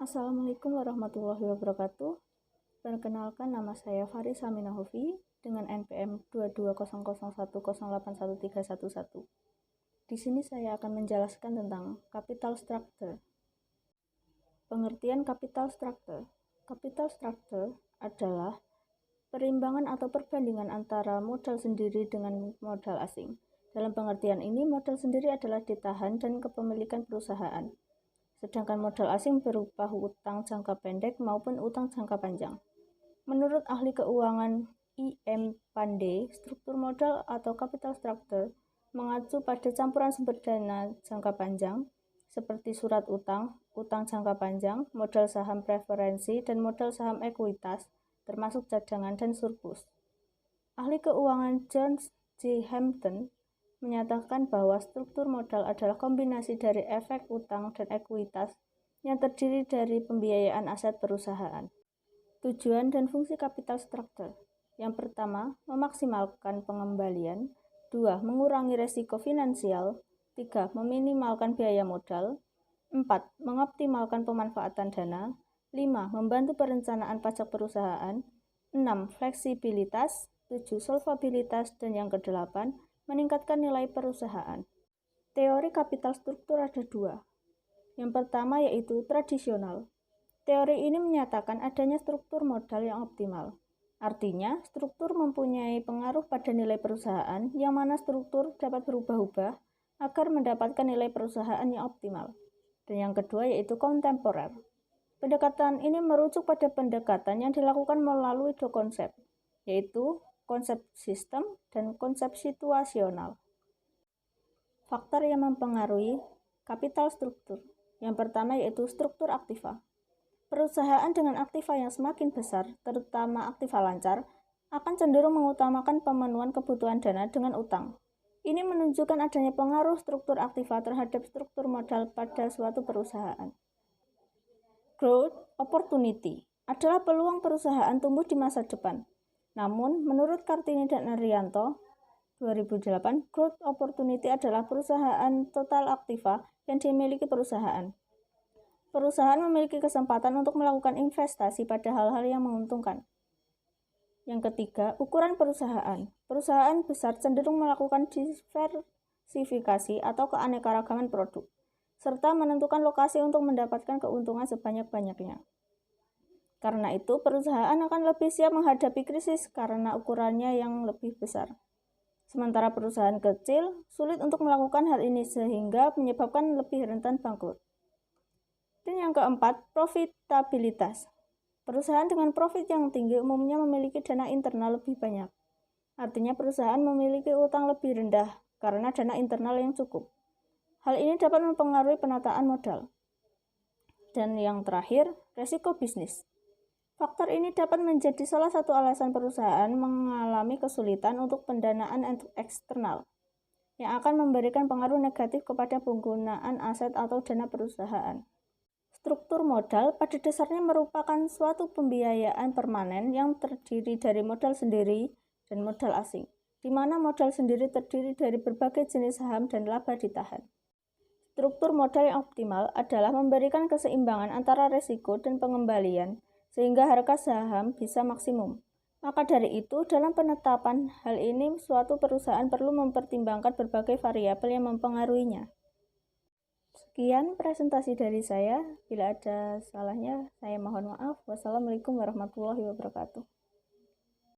Assalamualaikum warahmatullahi wabarakatuh. Perkenalkan, nama saya Faris Saminahofi dengan NPM 220010813111. Di sini saya akan menjelaskan tentang capital structure. Pengertian capital structure. Capital structure adalah perimbangan atau perbandingan antara modal sendiri dengan modal asing. Dalam pengertian ini, modal sendiri adalah ditahan dan kepemilikan perusahaan, sedangkan modal asing berupa utang jangka pendek maupun utang jangka panjang. Menurut ahli keuangan I.M. Pandey, struktur modal atau capital structure mengacu pada campuran sumber dana jangka panjang seperti surat utang, utang jangka panjang, modal saham preferensi, dan modal saham ekuitas, termasuk cadangan dan surplus. Ahli keuangan John J. Hampton menyatakan bahwa struktur modal adalah kombinasi dari efek utang dan ekuitas yang terdiri dari pembiayaan aset perusahaan. Tujuan dan fungsi capital structure. Yang pertama, memaksimalkan pengembalian. 2. Mengurangi resiko finansial. 3. Meminimalkan biaya modal. 4. Mengoptimalkan pemanfaatan dana. 5. Membantu perencanaan pajak perusahaan. 6. Fleksibilitas. 7. Solvabilitas. Dan yang ke-8, meningkatkan nilai perusahaan. Teori capital struktur ada dua. Yang pertama yaitu tradisional. Teori ini menyatakan adanya struktur modal yang optimal. Artinya, struktur mempunyai pengaruh pada nilai perusahaan, yang mana struktur dapat berubah-ubah agar mendapatkan nilai perusahaan yang optimal. Dan yang kedua yaitu kontemporer. Pendekatan ini merujuk pada pendekatan yang dilakukan melalui dua konsep, yaitu konsep sistem dan konsep situasional. Faktor yang mempengaruhi capital struktur. Yang pertama yaitu struktur aktiva. Perusahaan dengan aktiva yang semakin besar, terutama aktiva lancar, akan cenderung mengutamakan pemenuhan kebutuhan dana dengan utang. Ini menunjukkan adanya pengaruh struktur aktiva terhadap struktur modal pada suatu perusahaan. Growth opportunity adalah peluang perusahaan tumbuh di masa depan. Namun, menurut Kartini dan Arianto, 2008, growth opportunity adalah perusahaan total aktiva yang dimiliki perusahaan. Perusahaan memiliki kesempatan untuk melakukan investasi pada hal-hal yang menguntungkan. Yang ketiga, ukuran perusahaan. Perusahaan besar cenderung melakukan diversifikasi atau keanekaragaman produk, serta menentukan lokasi untuk mendapatkan keuntungan sebanyak-banyaknya. Karena itu, perusahaan akan lebih siap menghadapi krisis karena ukurannya yang lebih besar. Sementara perusahaan kecil sulit untuk melakukan hal ini sehingga menyebabkan lebih rentan bangkrut. Dan yang keempat, profitabilitas. Perusahaan dengan profit yang tinggi umumnya memiliki dana internal lebih banyak. Artinya perusahaan memiliki utang lebih rendah karena dana internal yang cukup. Hal ini dapat mempengaruhi penataan modal. Dan yang terakhir, resiko bisnis. Faktor ini dapat menjadi salah satu alasan perusahaan mengalami kesulitan untuk pendanaan eksternal, yang akan memberikan pengaruh negatif kepada penggunaan aset atau dana perusahaan. Struktur modal pada dasarnya merupakan suatu pembiayaan permanen yang terdiri dari modal sendiri dan modal asing, di mana modal sendiri terdiri dari berbagai jenis saham dan laba ditahan. Struktur modal yang optimal adalah memberikan keseimbangan antara risiko dan pengembalian, sehingga harga saham bisa maksimum. Maka dari itu, dalam penetapan hal ini, suatu perusahaan perlu mempertimbangkan berbagai variabel yang mempengaruhinya. Sekian presentasi dari saya. Bila ada salahnya, saya mohon maaf. Wassalamualaikum warahmatullahi wabarakatuh.